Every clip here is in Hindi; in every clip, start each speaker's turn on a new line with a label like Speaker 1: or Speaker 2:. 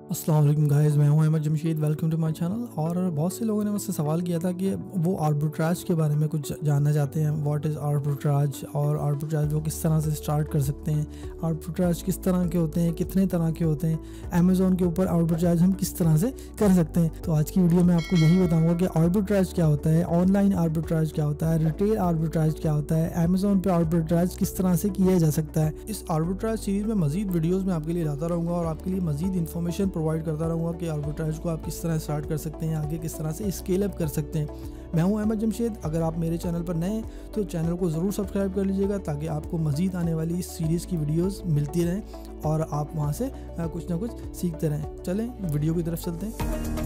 Speaker 1: अस्सलाम वालेकुम गाइस, मैं हूं Ahmad Jamshed. Welcome to my channel. और बहुत से लोगों ने मुझसे सवाल किया था कि वो आर्बिट्राज के बारे में कुछ जानना चाहते हैं। व्हाट इज़ आर्बिट्राज और आर्बिट्राज वो किस तरह से स्टार्ट कर सकते हैं, आर्बिट्राज किस तरह के होते हैं, कितने तरह के होते हैं, अमेज़ॉन के ऊपर आर्बिट्राज हम किस तरह से कर सकते हैं। तो आज की वीडियो में आपको यही बताऊँगा कि आर्बिट्राज क्या होता है, ऑनलाइन आर्बिट्राज क्या होता है, रिटेल आर्बिट्राज क्या होता है, अमेज़ॉन पर आर्बिट्राज किस तरह से किया जा सकता है। इस आर्बिट्राज सीरीज़ में मज़ीद वीडियोज़ में आपके लिए लाता रहूँगा और आपके लिए मज़ीद इन्फॉर्मेशन प्रोवाइड करता रहूँगा कि आर्बिट्राज को आप किस तरह स्टार्ट कर सकते हैं, आगे किस तरह से स्केल अप कर सकते हैं। मैं हूं अहमद जमशेद। अगर आप मेरे चैनल पर नए हैं तो चैनल को ज़रूर सब्सक्राइब कर लीजिएगा ताकि आपको मज़ीद आने वाली इस सीरीज़ की वीडियोस मिलती रहें और आप वहां से कुछ ना कुछ सीखते रहें। चलें वीडियो की तरफ चलते हैं।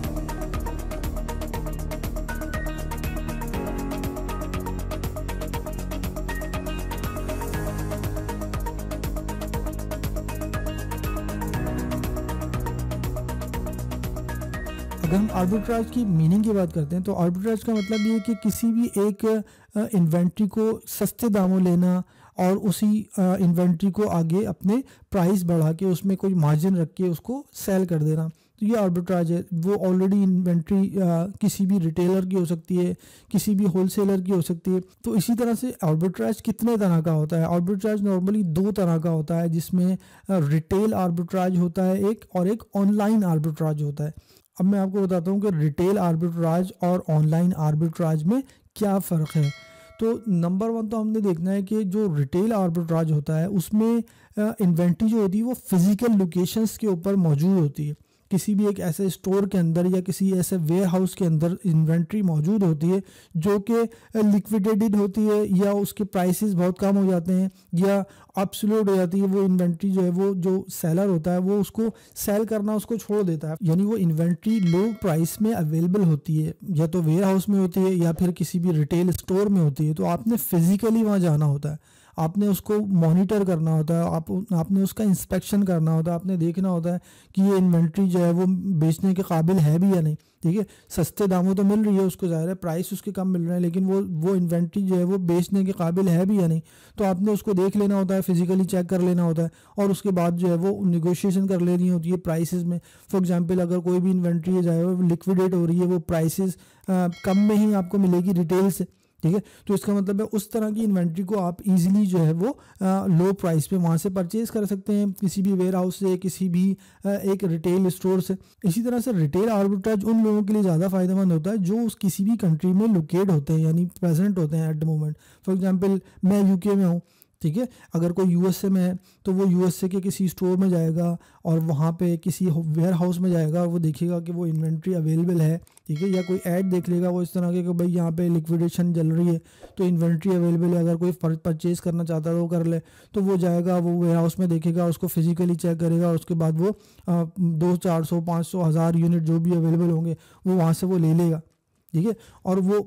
Speaker 1: अगर हम आर्बिट्राज की मीनिंग की बात करते हैं तो आर्बिट्राज का मतलब ये है कि किसी भी एक इन्वेंट्री को सस्ते दामों लेना और उसी इन्वेंट्री को आगे अपने प्राइस बढ़ा के उसमें कोई मार्जिन रख के उसको सेल कर देना। तो ये आर्बिट्राज है। वो ऑलरेडी इन्वेंट्री किसी भी रिटेलर की हो सकती है, किसी भी होलसेलर की हो सकती है। तो इसी तरह से आर्बिट्राज कितने तरह का होता है। आर्बिट्राज नॉर्मली दो तरह का होता है, जिसमें रिटेल आर्बिट्राज होता है एक, और एक ऑनलाइन आर्बिट्राज होता है। अब मैं आपको बताता हूँ कि रिटेल आर्बिट्राज और ऑनलाइन आर्बिट्राज में क्या फ़र्क है। तो नंबर वन तो हमने देखना है कि जो रिटेल आर्बिट्राज होता है उसमें इन्वेंट्री जो होती है वो फिज़िकल लोकेशंस के ऊपर मौजूद होती है। किसी भी एक ऐसे स्टोर के अंदर या किसी ऐसे वेयर हाउस के अंदर इन्वेंट्री मौजूद होती है जो कि लिक्विडेटेड होती है, या उसके प्राइसेस बहुत कम हो जाते हैं, या अब्सोल्यूट हो जाती है। वो इन्वेंट्री जो है वो जो सेलर होता है वो उसको सेल करना उसको छोड़ देता है। यानी वो इन्वेंट्री लो प्राइस में अवेलेबल होती है, या तो वेयर हाउस में होती है या फिर किसी भी रिटेल स्टोर में होती है। तो आपने फिजिकली वहाँ जाना होता है, आपने उसको मॉनिटर करना होता है, आपने उसका इंस्पेक्शन करना होता है, आपने देखना होता है कि ये इन्वेंट्री जो है वो बेचने के काबिल है भी या नहीं। ठीक है, सस्ते दामों तो मिल रही है उसको, ज़ाहिर है प्राइस उसके कम मिल रहे हैं, लेकिन वो इन्वेंट्री जो है वो बेचने के काबिल है भी या नहीं। तो आपने उसको देख लेना होता है, फिजिकली चेक कर लेना होता है, और उसके बाद जो है वो निगोशिएशन कर लेनी होती है प्राइसेस में। फॉर एग्जांपल अगर कोई भी इन्वेंट्री जो है वो लिक्विडेट हो रही है, वो प्राइसेस कम में ही आपको मिलेगी रिटेल से। ठीक है, तो इसका मतलब है उस तरह की इन्वेंट्री को आप इजीली जो है वो लो प्राइस पे वहाँ से परचेज कर सकते हैं, किसी भी वेयर हाउस से, किसी भी एक रिटेल स्टोर से। इसी तरह से रिटेल आर्बिट्राज उन लोगों के लिए ज़्यादा फायदेमंद होता है जो उस किसी भी कंट्री में लोकेट होते हैं, यानी प्रेजेंट होते हैं at the moment. For example मैं यूके में हूँ, ठीक है, अगर कोई यूएसए में है तो वो यूएसए के किसी स्टोर में जाएगा और वहाँ पे किसी वेयर हाउस में जाएगा और वो देखेगा कि वो इन्वेंट्री अवेलेबल है। ठीक है, या कोई ऐड देख लेगा वो इस तरह के कि भाई यहाँ पे लिक्विडेशन चल रही है तो इन्वेंट्री अवेलेबल है, अगर कोई परचेज करना चाहता है तो वो कर ले। तो वो जाएगा, वो वेयर हाउस में देखेगा, उसको फिजिकली चेक करेगा, उसके बाद वो 200, 400, 500, 1000 यूनिट जो भी अवेलेबल होंगे वो वहाँ से वो ले लेगा। ठीक है, और वो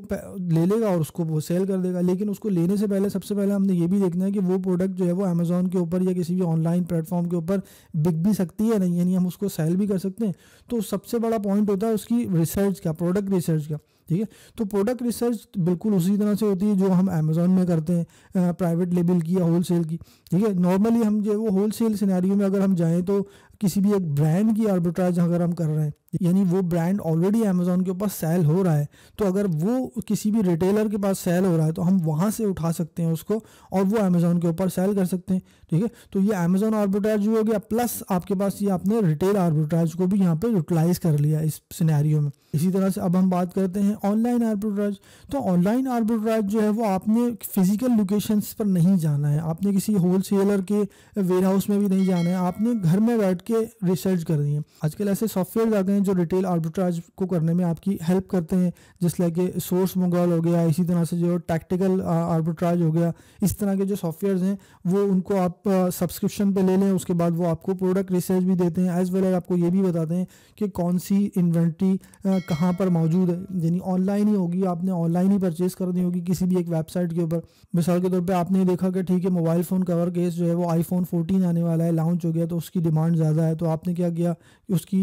Speaker 1: ले लेगा और उसको वो सेल कर देगा। लेकिन उसको लेने से पहले सबसे पहले हमने ये भी देखना है कि वो प्रोडक्ट जो है वो अमेज़ॉन के ऊपर या किसी भी ऑनलाइन प्लेटफॉर्म के ऊपर बिक भी सकती है नहीं, यानी हम उसको सेल भी कर सकते हैं। तो सबसे बड़ा पॉइंट होता है उसकी रिसर्च का, प्रोडक्ट रिसर्च का। ठीक है, तो प्रोडक्ट रिसर्च बिल्कुल उसी तरह से होती है जो हम अमेज़ॉन में करते हैं, प्राइवेट लेबल की या होलसेल की। ठीक है, नॉर्मली हम जो वो होलसेल सिनेरियो में अगर हम जाएँ तो किसी भी एक ब्रांड की आर्बिट्राज अगर हम कर रहे हैं, यानी वो ब्रांड ऑलरेडी अमेज़ॉन के ऊपर सेल हो रहा है, तो अगर वो किसी भी रिटेलर के पास सेल हो रहा है तो हम वहाँ से उठा सकते हैं उसको और वो अमेज़ॉन के ऊपर सेल कर सकते हैं। ठीक है, तो ये अमेज़ॉन आर्बिट्राज हो गया, प्लस आपके पास ये आपने रिटेल आर्बिट्राज को भी यहाँ पे यूटिलाइज कर लिया इस सिनेरियो में। इसी तरह से अब हम बात करते हैं ऑनलाइन आर्बिट्राज। तो ऑनलाइन आर्बिट्राज जो है वो आपने फिजिकल लोकेशंस पर नहीं जाना है, आपने किसी होलसेलर के वेयर हाउस में भी नहीं जाना है, आपने घर में बैठ के रिसर्च करनी है। आजकल ऐसे सॉफ्टवेयर आ गए हैं जो रिटेल आर्बिट्राज को करने में आपकी हेल्प करते हैं, जिस लाइक कि सोर्स मंगोल हो गया, इसी तरह से जो टैक्टिकल आर्बिट्राज हो गया। इस तरह के जो सॉफ्टवेयर्स हैं वो उनको आप सब्सक्रिप्शन पे ले लें, उसके बाद वो आपको प्रोडक्ट रिसर्च भी देते हैं, एज वेल एज आपको ये भी बताते हैं कि कौन सी इन्वेंट्री कहाँ पर मौजूद है। यानी ऑनलाइन ही होगी, आपने ऑनलाइन ही परचेज करनी होगी किसी भी एक वेबसाइट के ऊपर। मिसाल के तौर पे आपने देखा कि ठीक है, मोबाइल फ़ोन कवर केस जो है वो iPhone 14 आने वाला है, लॉन्च हो गया, तो उसकी डिमांड ज़्यादा है, तो आपने क्या किया, उसकी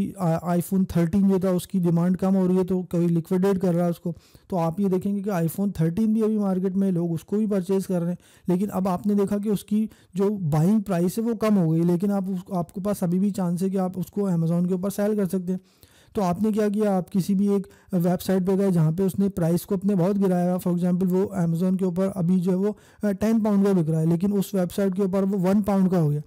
Speaker 1: iPhone 13 जो था उसकी डिमांड कम हो रही है तो कोई लिक्विडेट कर रहा है उसको, तो आप ये देखेंगे कि आईफोन 13 भी अभी मार्केट में लोग उसको भी परचेज़ कर रहे हैं, लेकिन अब आपने देखा कि उसकी जो बाइंग प्राइस है वो कम हो गई, लेकिन आपके पास अभी भी चांस है कि आप उसको अमेज़ॉन के ऊपर सेल कर सकते हैं। तो आपने क्या किया, आप किसी भी एक वेबसाइट पे गए जहाँ पे उसने प्राइस को अपने बहुत गिराया, फॉर एग्जांपल वो अमेज़ॉन के ऊपर अभी जो है वो 10 पाउंड का बिक रहा है, लेकिन उस वेबसाइट के ऊपर वो 1 पाउंड का हो गया।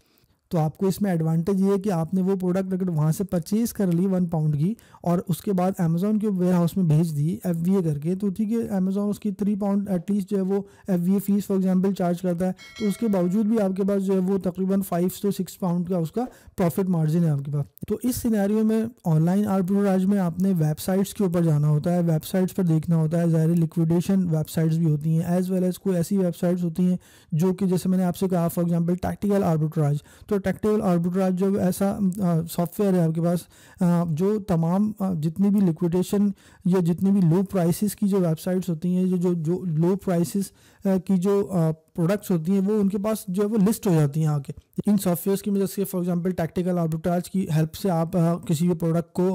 Speaker 1: तो आपको इसमें एडवांटेज ये है कि आपने वो प्रोडक्ट अगर वहाँ से परचेज़ कर ली 1 पाउंड की और उसके बाद अमेज़ॉन के वेयर हाउस में भेज दी FBA करके, तो ठीक है अमेज़ॉन उसकी 3 पाउंड एटलीस्ट जो है वो FBA fees for example charge करता है, तो उसके बावजूद भी आपके पास जो है वो तकरीबन 5 to 6 पाउंड का उसका प्रॉफिट मार्जिन है आपके पास। तो इस सिनेरियो में ऑनलाइन आर्बिट्राज में आपने वेबसाइट्स के ऊपर जाना होता है, वेबसाइट्स पर देखना होता है, ज़ाहिर लिक्विडेशन वेबसाइट्स भी होती हैं एज़ वेल एज़ कोई ऐसी वेबसाइट्स होती हैं जो कि जैसे मैंने आपसे कहा फॉर एग्जांपल टैक्टिकल आर्बिट्राज, तो टैक्टिकल आर्बिट्राज जो ऐसा सॉफ्टवेयर है आपके पास जो तमाम जितनी भी लिक्विडेशन या जितनी भी लो प्राइसेस की जो वेबसाइट्स होती हैं, जो लो प्राइसेस की जो प्रोडक्ट्स होती हैं वो उनके पास जो है वो लिस्ट हो जाती हैं आके। इन सॉफ्टवेयर्स की मदद से फॉर एग्जांपल टैक्टिकल आर्बिट्राज की हेल्प से आप किसी भी प्रोडक्ट को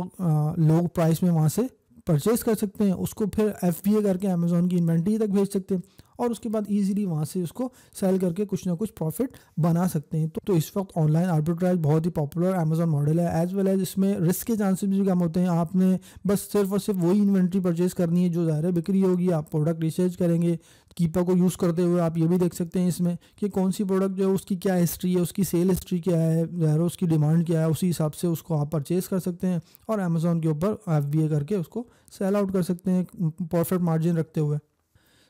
Speaker 1: लो प्राइस में वहाँ से परचेज़ कर सकते हैं, उसको फिर FBA करके अमेज़ॉन की इन्वेंट्री तक भेज सकते हैं और उसके बाद इजीली वहाँ से उसको सेल करके कुछ ना कुछ प्रॉफिट बना सकते हैं। तो इस वक्त ऑनलाइन आर्बिट्राज बहुत ही पॉपुलर अमेज़ॉन मॉडल है, एज वेल एज इसमें रिस्क के चांसेस भी कम होते हैं। आपने बस सिर्फ और सिर्फ वही इन्वेंट्री परचेज़ करनी है जो ज़ाहिर बिक्री होगी। आप प्रोडक्ट रिसर्च करेंगे, कीपा को यूज़ करते हुए आप ये भी देख सकते हैं इसमें कि कौन सी प्रोडक्ट जो है उसकी क्या हिस्ट्री है, उसकी सेल हिस्ट्री क्या है, ज़ाहिर उसकी डिमांड क्या है, उसी हिसाब से उसको आप परचेज़ कर सकते हैं और अमेज़ॉन के ऊपर FBA करके उसको सेल आउट कर सकते हैं प्रॉफिट मार्जिन रखते हुए।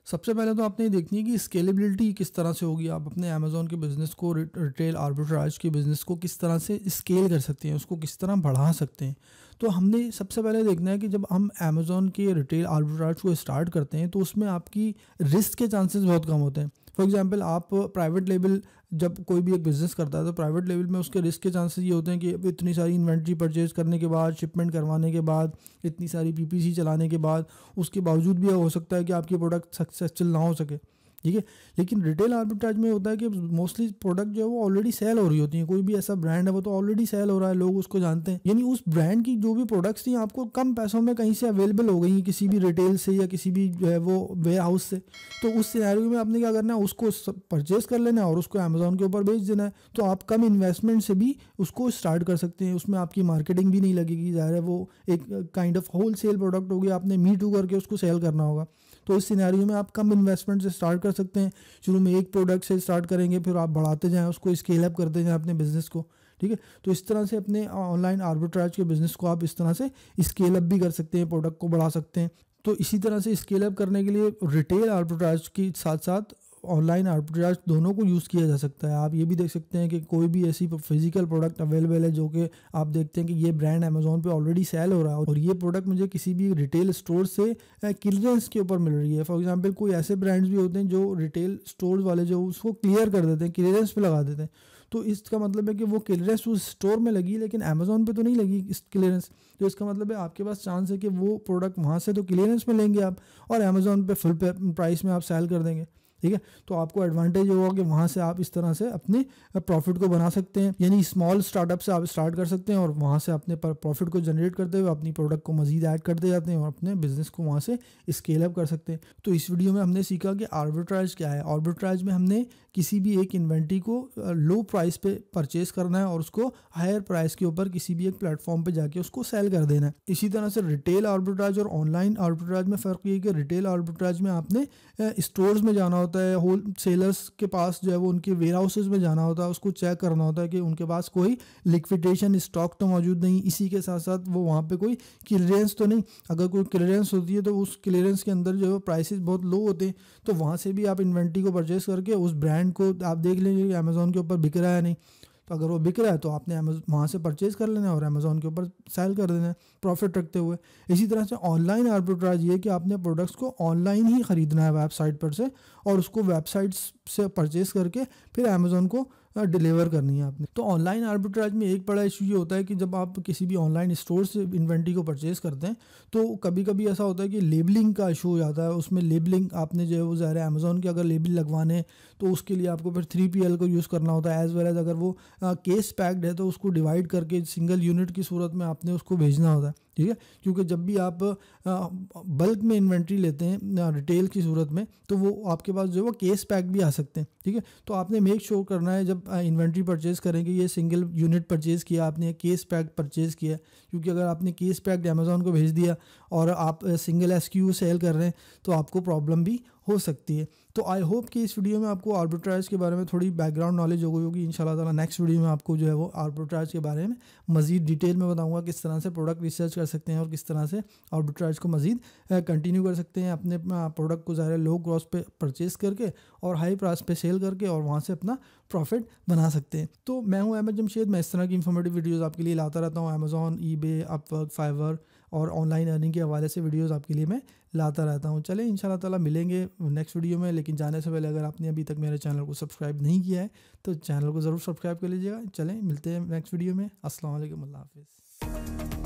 Speaker 1: सबसे पहले तो आपने ये देखनी है कि स्केलेबिलिटी किस तरह से होगी। आप अपने अमेज़ॉन के बिज़नेस को, रिटेल आर्बिट्राज के बिज़नेस को किस तरह से स्केल कर सकते हैं, उसको किस तरह बढ़ा सकते हैं। तो हमने सबसे पहले देखना है कि जब हम अमेज़ॉन के रिटेल आर्बिट्राज को स्टार्ट करते हैं तो उसमें आपकी रिस्क के चांसेस बहुत कम होते हैं। फॉर एग्जांपल आप प्राइवेट लेबल जब कोई भी एक बिज़नेस करता है तो प्राइवेट लेवल में उसके रिस्क के चांसेस ये होते हैं कि इतनी सारी इन्वेंट्री परचेज़ करने के बाद, शिपमेंट करवाने के बाद, इतनी सारी PPC चलाने के बाद, उसके बावजूद भी हो सकता है कि आपकी प्रोडक्ट सक्सेसफुल ना हो सके, ठीक है। लेकिन रिटेल आर्बिट्राज में होता है कि मोस्टली प्रोडक्ट जो है वो ऑलरेडी सेल हो रही होती हैं। कोई भी ऐसा ब्रांड है वो तो ऑलरेडी सेल हो रहा है, लोग उसको जानते हैं, यानी उस ब्रांड की जो भी प्रोडक्ट्स थी आपको कम पैसों में कहीं से अवेलेबल हो गई किसी भी रिटेल से या किसी भी जो है वो वेयर हाउस से। तो उस सिनेरियो में आपने क्या करना है, उसको परचेज़ कर लेना है और उसको अमेज़ॉन के ऊपर बेच देना है। तो आप कम इन्वेस्टमेंट से भी उसको स्टार्ट कर सकते हैं, उसमें आपकी मार्केटिंग भी नहीं लगेगी, ज़ाहिर है वो एक kind of wholesale product हो गया, आपने मी टू करके उसको सेल करना होगा। तो इस सिनेरियो में आप कम इन्वेस्टमेंट से स्टार्ट कर सकते हैं। शुरू में एक प्रोडक्ट से स्टार्ट करेंगे, फिर आप बढ़ाते जाएं, उसको स्केल अप करते जाएं अपने बिज़नेस को, ठीक है। तो इस तरह से अपने ऑनलाइन आर्बिट्राज के बिज़नेस को आप इस तरह से स्केल अप भी कर सकते हैं, प्रोडक्ट को बढ़ा सकते हैं। तो इसी तरह से स्केल अप करने के लिए रिटेल आर्बिट्राज के साथ साथ ऑनलाइन आर्बिट्राज दोनों को यूज़ किया जा सकता है। आप ये भी देख सकते हैं कि कोई भी ऐसी फिजिकल प्रोडक्ट अवेलेबल है जो कि आप देखते हैं कि ये ब्रांड अमेज़ॉन पे ऑलरेडी सेल हो रहा है और ये प्रोडक्ट मुझे किसी भी रिटेल स्टोर से क्लियरेंस के ऊपर मिल रही है। फॉर एग्जांपल कोई ऐसे ब्रांड्स भी होते हैं जो रिटेल स्टोर्स वाले जो उसको क्लियर कर देते हैं, क्लियरेंस पे लगा देते हैं। तो इसका मतलब है कि वो क्लियरेंस उस स्टोर में लगी लेकिन अमेज़ॉन पे तो नहीं लगी इस क्लियरेंस। तो इसका मतलब है आपके पास चांस है कि वो प्रोडक्ट वहाँ से तो क्लियरेंस में लेंगे आप और अमेज़ॉन पे फुल प्राइस में आप सेल कर देंगे, ठीक है। तो आपको एडवांटेज होगा कि वहाँ से आप इस तरह से अपने प्रॉफिट को बना सकते हैं, यानी स्मॉल स्टार्टअप से आप स्टार्ट कर सकते हैं और वहाँ से अपने प्रॉफिट को जनरेट करते हुए अपनी प्रोडक्ट को मजीद ऐड करते जाते हैं और अपने बिजनेस को वहाँ से स्केल अप कर सकते हैं। तो इस वीडियो में हमने सीखा कि आर्बिट्राज क्या है। आर्बिट्राज में हमने किसी भी एक इन्वेंट्री को लो प्राइस पे परचेज करना है और उसको हायर प्राइस के ऊपर किसी भी एक प्लेटफॉर्म पे जाके उसको सेल कर देना है। इसी तरह से रिटेल आर्बिट्राज और ऑनलाइन आर्बिट्राज में फ़र्क ये है कि रिटेल आर्बिट्राज में आपने स्टोर्स में जाना होता है, होल सेलर्स के पास जो है वो उनके वेयर हाउसेज में जाना होता है, उसको चेक करना होता है कि उनके पास कोई लिक्विडेशन स्टॉक तो मौजूद नहीं, इसी के साथ साथ वो वहाँ पे कोई क्लियरेंस तो नहीं। अगर कोई क्लियरेंस होती है तो उस क्लियरेंस के अंदर जो है प्राइसेस बहुत लो होते हैं, तो वहाँ से भी आप इन्वेंट्री को परचेज करके उस ब्रांड को आप देख लीजिए कि अमेज़ॉन के ऊपर बिक रहा है नहीं। तो अगर वो बिक रहा है तो आपने वहाँ से परचेज़ कर लेना है और अमेज़ॉन के ऊपर सेल कर देना है प्रॉफिट रखते हुए। इसी तरह से ऑनलाइन आर्बिट्राज ये है कि आपने प्रोडक्ट्स को ऑनलाइन ही ख़रीदना है वेबसाइट पर से और उसको वेबसाइट्स से परचेज़ करके फिर अमेज़ॉन को डिलीवर करनी है आपने। तो ऑनलाइन आर्बिट्राज में एक बड़ा इशू ये होता है कि जब आप किसी भी ऑनलाइन स्टोर से इन्वेंट्री को परचेज़ करते हैं तो कभी कभी ऐसा होता है कि लेबलिंग का इशू हो जाता है। उसमें लेबलिंग आपने जो है वो ज़ाहिर है अमेज़ॉन के अगर लेबल लगवाने हैं तो उसके लिए आपको फिर 3PL को यूज़ करना होता है, एज़ वेल एज़ अगर वो केस पैक्ड है तो उसको डिवाइड करके सिंगल यूनिट की सूरत में आपने उसको भेजना होता है, ठीक है। क्योंकि जब भी आप बल्क में इन्वेंट्री लेते हैं रिटेल की सूरत में तो वो आपके पास जो है वो केस पैक भी आ सकते हैं, ठीक है। तो आपने मेक श्योर करना है जब इन्वेंट्री परचेज़ करेंगे ये सिंगल यूनिट परचेज़ किया आपने, केस पैक परचेज़ किया। क्योंकि अगर आपने केस पैक्ड अमेज़ॉन को भेज दिया और आप सिंगल SKU सेल कर रहे हैं तो आपको प्रॉब्लम भी हो सकती है। तो आई होप कि इस वीडियो में आपको आर्बिट्राज के बारे में थोड़ी बैकग्राउंड नॉलेज हो गई होगी। इंशाल्लाह ताला नेक्स्ट वीडियो में आपको जो है वो आर्बिट्राज के बारे में मज़ीद डिटेल में बताऊंगा, किस तरह से प्रोडक्ट रिसर्च कर सकते हैं और किस तरह से आर्बिट्राज को मज़ीद कंटिन्यू कर सकते हैं अपने प्रोडक्ट को ज़ाहिर लो कॉस्ट पे परचेज़ करके और हाई प्राइस पे सेल करके और वहाँ से अपना प्रॉफिट बना सकते हैं। तो मैं हूँ अहमद जमशेद, मैं इस तरह की इंफॉर्मेटिव वीडियोज़ आपके लिए लाता रहता हूँ। अमेज़ॉन, eBay, अपवर्क, फाइवर और ऑनलाइन अर्निंग के हवाले से वीडियोस आपके लिए मैं लाता रहता हूँ। चलें इंशाल्लाह ताला मिलेंगे नेक्स्ट वीडियो में, लेकिन जाने से पहले अगर आपने अभी तक मेरे चैनल को सब्सक्राइब नहीं किया है तो चैनल को ज़रूर सब्सक्राइब कर लीजिएगा। चलें मिलते हैं नेक्स्ट वीडियो में। अस्सलाम वालेकुम, अल्लाह हाफ़िज़।